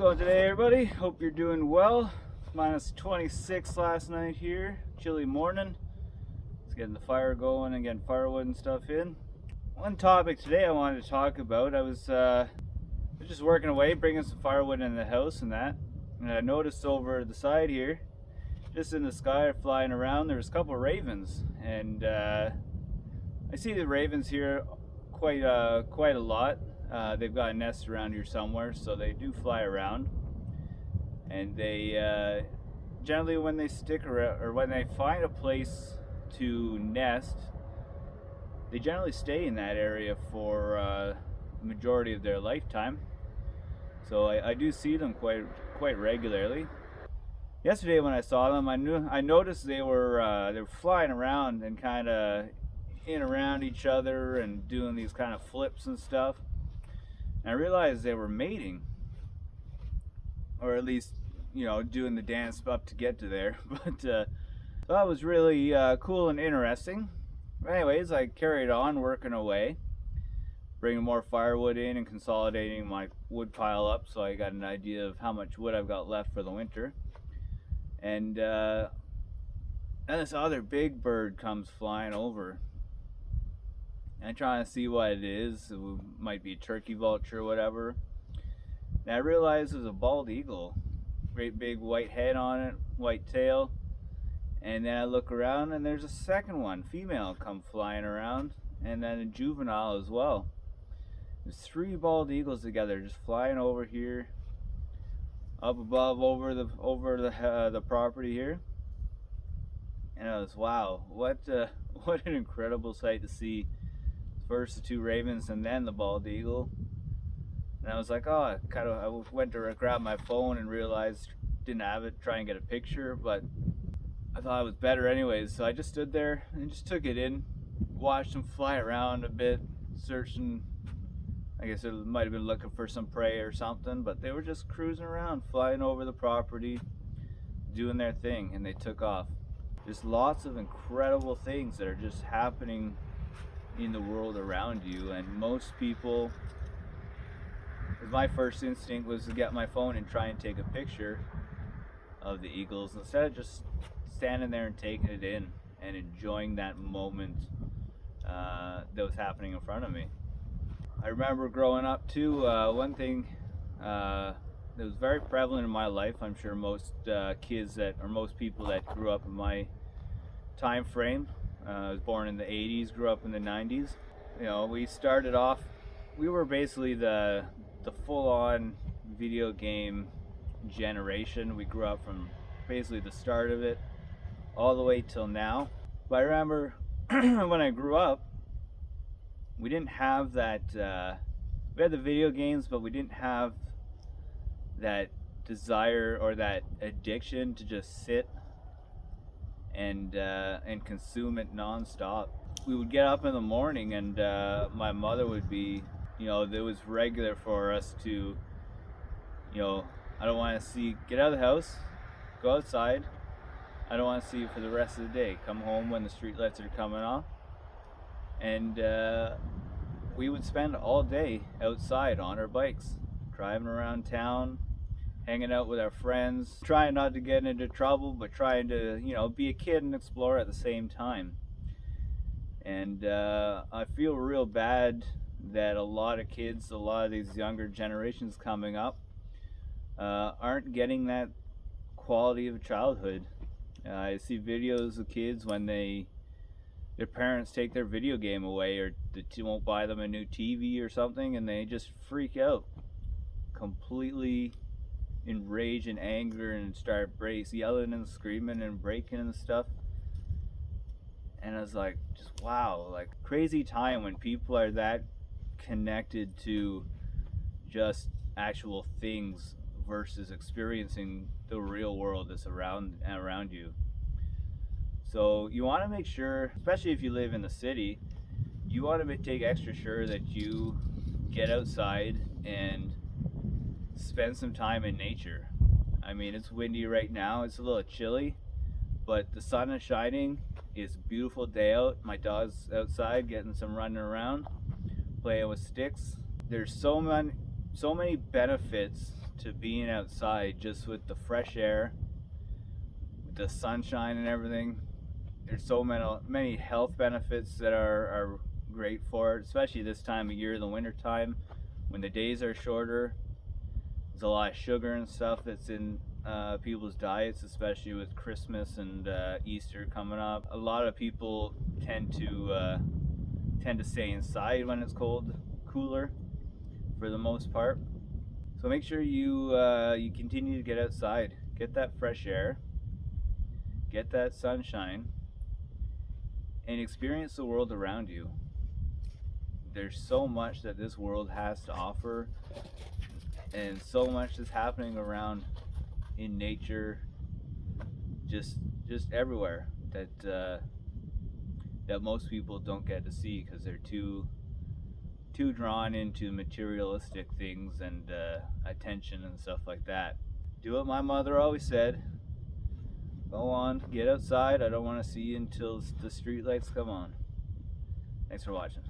going today, everybody? Hope you're doing well. Minus 26 last night here. Chilly morning. It's getting the fire going and getting firewood and stuff in. One topic today I wanted to talk about. I was just working away, bringing some firewood in the house and that. And I noticed over the side here, just in the sky flying around, there's a couple of ravens. And I see the ravens here quite a lot. They've got a nest around here somewhere, so they do fly around. And they generally, when they stick around, or when they find a place to nest, they generally stay in that area for the majority of their lifetime. So I do see them quite regularly. Yesterday when I saw them, I noticed they were flying around and kind of in around each other and doing these kind of flips and stuff. And I realized they were mating, or at least, you know, doing the dance up to get to there. But so that was really cool and interesting. But anyways, I carried on working away, bringing more firewood in and consolidating my wood pile up, so I got an idea of how much wood I've got left for the winter. And this other big bird comes flying over. I'm trying to see what it is. It might be a turkey vulture or whatever. And I realized it was a bald eagle. Great big white head on it, white tail. And then I look around and there's a second one, female, come flying around. And then a juvenile as well. There's 3 bald eagles together just flying over here, up above over the property here. And I was, wow, what an incredible sight to see. First the 2 ravens and then the bald eagle. And I was like, oh, I went to grab my phone and realized didn't have it, try and get a picture, but I thought it was better anyways. So I just stood there and just took it in, watched them fly around a bit, searching. I guess it might have been looking for some prey or something, but they were just cruising around, flying over the property, doing their thing, and they took off. Just lots of incredible things that are just happening in the world around you, and most people, my first instinct was to get my phone and try and take a picture of the eagles instead of just standing there and taking it in and enjoying that moment that was happening in front of me. I remember growing up too, one thing that was very prevalent in my life. I'm sure most kids or most people that grew up in my time frame, I was born in the 80s, grew up in the 90s. You know, we started off, we were basically the full-on video game generation. We grew up from basically the start of it all the way till now. But I remember when I grew up, we didn't have that, we had the video games, but we didn't have that desire or that addiction to just sit and consume it non-stop. We would get up in the morning and my mother would be, you know, it was regular for us to, you know, I don't want to see, get out of the house, go outside, I don't want to see you for the rest of the day, come home when the street lights are coming off. And we would spend all day outside on our bikes, driving around town, hanging out with our friends, trying not to get into trouble, but trying to, you know, be a kid and explore at the same time. And I feel real bad that a lot of kids, a lot of these younger generations coming up, aren't getting that quality of childhood. I see videos of kids when their parents take their video game away, or they won't buy them a new TV or something, and they just freak out, completely in rage and anger, and start yelling and screaming and breaking and stuff. And I was like, just wow, like crazy time when people are that connected to just actual things versus experiencing the real world that's around you. So you want to make sure, especially if you live in the city, you want to take extra sure that you get outside and spend some time in nature. I mean, it's windy right now, it's a little chilly, but the sun is shining. It's a beautiful day out. My dog's outside getting some running around, playing with sticks. There's so many benefits to being outside, just with the fresh air, with the sunshine and everything. There's so many health benefits that are great for it, especially this time of year, the winter time, when the days are shorter. There's a lot of sugar and stuff that's in people's diets, especially with Christmas and Easter coming up. A lot of people tend to stay inside when it's cooler, for the most part. So make sure you continue to get outside, get that fresh air, get that sunshine, and experience the world around you. There's so much that this world has to offer, and so much is happening around in nature, just everywhere, that most people don't get to see because they're too drawn into materialistic things and attention and stuff like that. Do what my mother always said. Go on, get outside. I don't want to see you until the street lights come on. Thanks for watching.